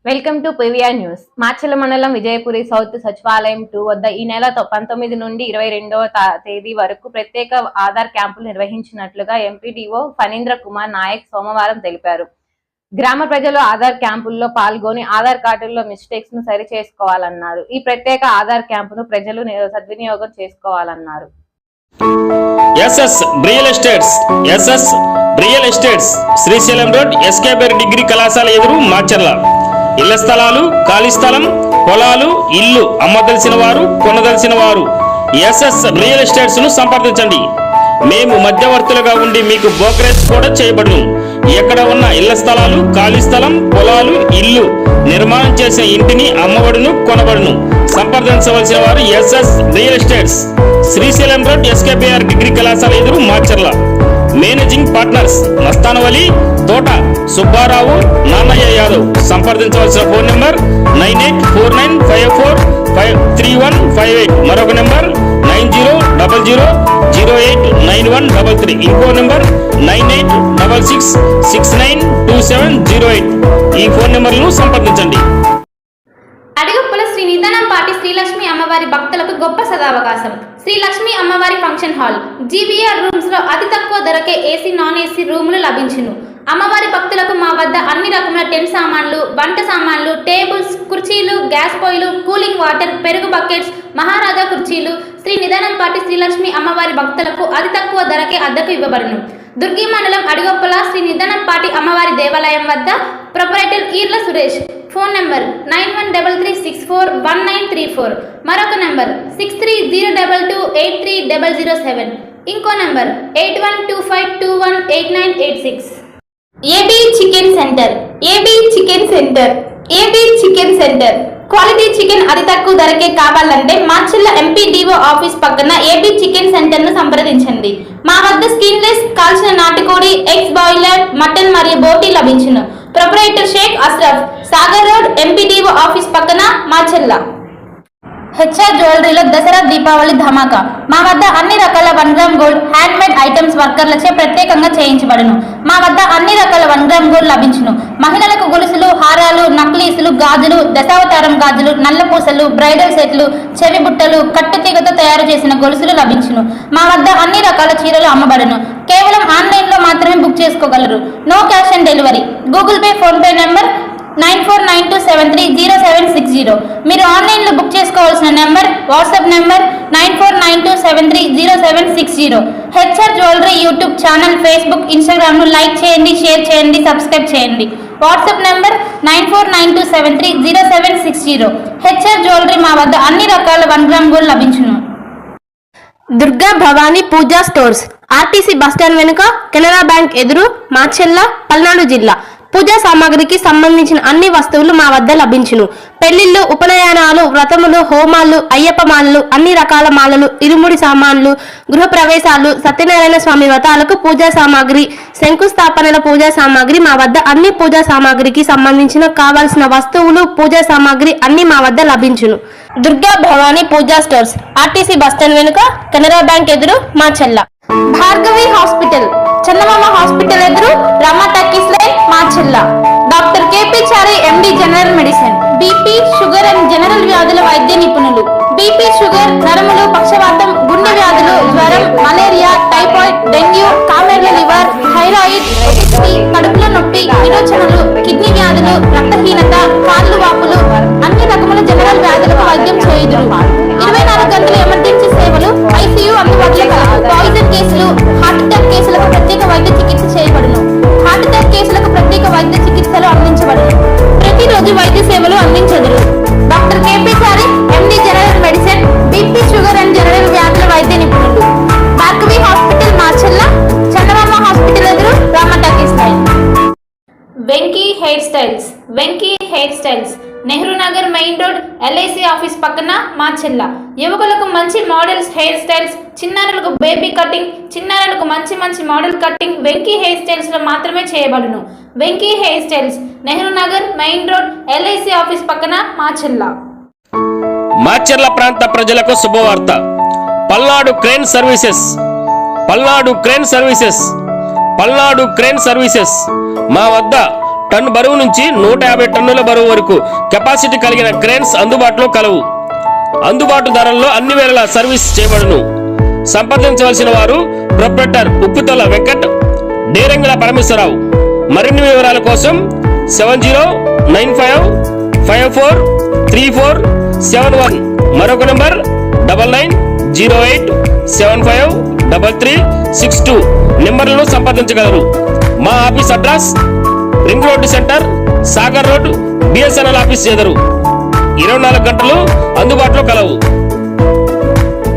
Welcome to PVR news. Macherla మండలం Vijayapuri south సచివాలయం 2 వద్ద ఈ నెల 19 నుండి 22వ తేదీ వరకు ప్రత్యేక ఆధార్ క్యాంపులు నిర్వహించినట్లుగా ఎంపీడీఓ ఫణీంద్ర కుమార్ నాయక్ సోమవారం తెలిపారు. గ్రామ ప్రజలు ఆధార్ క్యాంపుల్లో పాల్గొని ఆధార్ కార్డుల్లో మిస్టేక్స్ ను సరి చేసుకోవాలన్నారు. ఈ ప్రత్యేక ఆధార్ క్యాంపును ప్రజలు సద్వినియోగం చేసుకోవాలన్నారు. శ్రీశైలం రోడ్ ఎస్కేబర్ డిగ్రీ కళాశాల ఎదురు మాచర్ల. ఇళ్ల స్థలాలు, ఖాళీ స్థలం, పొలాలు, ఇల్లు అమ్మదలిసిన వారు, కొనదలిసిన వారు ఎస్ఎస్ రియల్ ఎస్టేట్స్ ను సంప్రదించండి. మేము మధ్యవర్తులుగా ఉండి మీకు బ్రోకరేజ్ కూడా చేయబడును. ఎక్కడ ఉన్న ఇళ్ల స్థలాలు, ఖాళీ స్థలం, పొలాలు, ఇల్లు నిర్మాణం చేసిన ఇంటిని అమ్మబడును, కొనబడును. సంప్రదించవలసిన వారు SS real estates, Srisailam road SKBR degree కళాశాల ఎదురు మాచర్ల. మేనేజింగ్ పార్ట్నర్స్ మస్తానవలి, తోట సుబ్బారావు, నాన్నయ్య యాదవ్. సంప్రదించవలసిన ఫోన్ నెంబర్ 9849543158. మరొక నెంబర్ 9000089133. ఇంకో నెంబర్ 9866692708. ఈ ఫోన్ నెంబర్లను సంప్రదించండి. అడిగుప్పల శ్రీ నిదానంపాటి శ్రీలక్ష్మి అమ్మవారి భక్తులకు గొప్ప సదావకాశం. శ్రీలక్ష్మి అమ్మవారి ఫంక్షన్ హాల్ జీబీఆర్ రూమ్స్ లో అతి తక్కువ ధరకే ఏసీ, నాన్ ఏసీ రూములు లభించును. అమ్మవారి భక్తులకు మా వద్ద అన్ని రకముల టెంట్ సామాన్లు, వంట సామాన్లు, టేబుల్స్, కుర్చీలు, గ్యాస్ పొయ్యిలు, కూలింగ్ వాటర్, పెరుగు బకెట్స్, మహారాజా కుర్చీలు శ్రీ నిదానంపాటి శ్రీలక్ష్మి అమ్మవారి భక్తులకు అతి తక్కువ ధరకే అద్దెకు ఇవ్వబడును. దుర్గి మండలం అడిగొప్పల శ్రీ నిదానంపాటి అమ్మవారి దేవాలయం వద్ద proprietor Eerla Suresh. Phone number 9133641934. మరొక నంబర్ 6302283007. ఇంకో number 8125218986. AB chicken centre. AB chicken centre. AB chicken centre quality chicken అతి తక్కువ ధరకే కావాలంటే మాచర్ల ఎంపీడీఓ ఆఫీస్ పక్కన ఏబీ చికెన్ సెంటర్ ను సంప్రదించండి. మా వద్ద స్కిన్లెస్, కాల్చిన నాటుకోడి, ఎగ్స్ బాయిలర్, మటన్ మరియు బోటీ లభించును. Proprietor Shaik Ashraf, Sagar road, MPDO office పక్కన మాచర్ల. హెచ్ఆర్ జ్యువెలరీలో దసరా దీపావళి ధమాకా. మా వద్ద అన్ని రకాల 1 gram gold hand made items వర్కర్లచే ప్రత్యేకంగా చేయించబడును. మా వద్ద అన్ని రకాల 1 గ్రామ్ గోల్డ్ లభించును. మహిళలకు గొలుసులు, హారాలు, నక్లీసులు, గాజులు, దశావతారం గాజులు, నల్లపూసలు, బ్రైడల్ సెట్లు, చెవి బుట్టలు, కట్టుతీగతో తయారు చేసిన గొలుసులు లభించును. మా వద్ద అన్ని రకాల చీరలు అమ్మబడును. కేవలం ఆన్లైన్ లో మాత్రమే బుక్ చేసుకోగలరు. No cash on delivery. Google Pay, PhonePe number 9492730760. మీరు ఆన్లైన్లో బుక్ చేసుకోవాల్సిన number, WhatsApp number 9492730760. HR jewellery YouTube channel, Facebook, ఇన్స్టాగ్రామ్ను లైక్ చేయండి, షేర్ చేయండి, సబ్స్క్రైబ్ చేయండి. WhatsApp number 9492730760. హెచ్ఆర్ జ్యువెలరీ మా వద్ద అన్ని రకాల 1 గ్రామ్ గోల్డ్ లభించును. Durga Bhavani Puja stores, RTC bus stand వెనుక, కెనరా బ్యాంక్ ఎదురు, మాచర్ల, పల్నాడు జిల్లా. పూజా సామాగ్రికి సంబంధించిన అన్ని వస్తువులు మా వద్ద లభించును. పెళ్లిళ్లు, ఉపనయనాలు, వ్రతములు, హోమాలు, అయ్యప్ప మాలలు, అన్ని రకాల మాలలు, ఇరుముడి సామాన్లు, గృహ ప్రవేశాలు, సత్యనారాయణ స్వామి వ్రతాలకు పూజా సామాగ్రి, శంకుస్థాపనల పూజా సామాగ్రి మా వద్ద అన్ని పూజా సామాగ్రికి సంబంధించిన కావాల్సిన వస్తువులు, పూజా సామాగ్రి అన్ని మా వద్ద లభించును. Durga Bhavani Puja stores, RTC bus stand వెనుక, కెనరా బ్యాంక్ ఎదురు, మాచర్ల. భార్గవి హాస్పిటల్, చందమామ హాస్పిటల్ ఎదురు, Rama talkies line, Macherla. Doctor KP Chari, MD, general medicine, BP, sugar and general వ్యాధుల వైద్య నిపుణులు. బీపీ, షుగర్, నరములు, పక్షవాతం, గుండె వ్యాధులు, జ్వరం, మలేరియా, టైఫాయిడ్, డెంగ్యూ, కామెర్ల లివర్, థైరాయిడ్, కడుపులో నొప్పి, విరోచనలు, కిడ్నీ వ్యాధులు, రక్తహీనత, కాళ్ళు వాపులు, అన్ని రకముల జనరల్ వ్యాధులకు వైద్యం చేయుదురు. 24 గంటల ఎమర్జెన్సీ సేవలు, ఐసీయూ అందుబాటులో కలదు. పాయిజన్ కేసులు, హార్ట్ అటాక్ కేసులకు ప్రత్యేక వైద్య చికిత్స చేయబడును. హార్ట్ అటాక్ కేసులకు ప్రత్యేక వైద్య చికిత్సలు అందించబడును. ప్రతిరోజు వైద్య సేవలు అందించదురు. Doctor KP Chari, MD, general medicine, BP, sugar and general వ్యాధుల వైద్య నిపుణులు. భార్గవి హాస్పిటల్, మాచర్ల. చందమామ హాస్పిటల్ ఎదురు, Rama talkies line. Venky hair styles. Venky hair styles, Nehru Nagar main road, LIC office పక్కన, మాచర్ల. యువకులకు మంచి మోడల్స్ హెయిర్ స్టైల్స్, చిన్నారులకు బేబీ కటింగ్, చిన్నారులకు మంచి మంచి model cutting Venky hair styles లో మాత్రమే చేయబడును. Venky hair styles, Nehru Nagar main road, LIC office పక్కన, మాచర్ల. మాచర్ల ప్రాంత ప్రజలకు శుభవార్త. Palnadu crane services. Palnadu crane services. Palnadu crane services మా వద్ద టన్ను బరువు నుంచి 150 టన్నుల బరువు వరకు కెపాసిటీ కలిగిన క్రేన్స్ అందుబాటులో కలవు. అందుబాటు ధరల్లో అన్ని వేళలా సర్వీస్ చేయబడును. సంప్రదించవలసిన వారు ప్రొప్రైటర్ ఉప్పుతల వెంకట్, డేరంగుల పరమేశ్వరరావు. మరిన్ని వివరాల కోసం 7095454347 మరొక నంబర్ 9908753362 నెంబర్లను సంప్రదించగలరు. మా office address ring road centre, Sagar road, BSNL office ఎదురు. 24 గంటలు అందుబాటులో కలవు.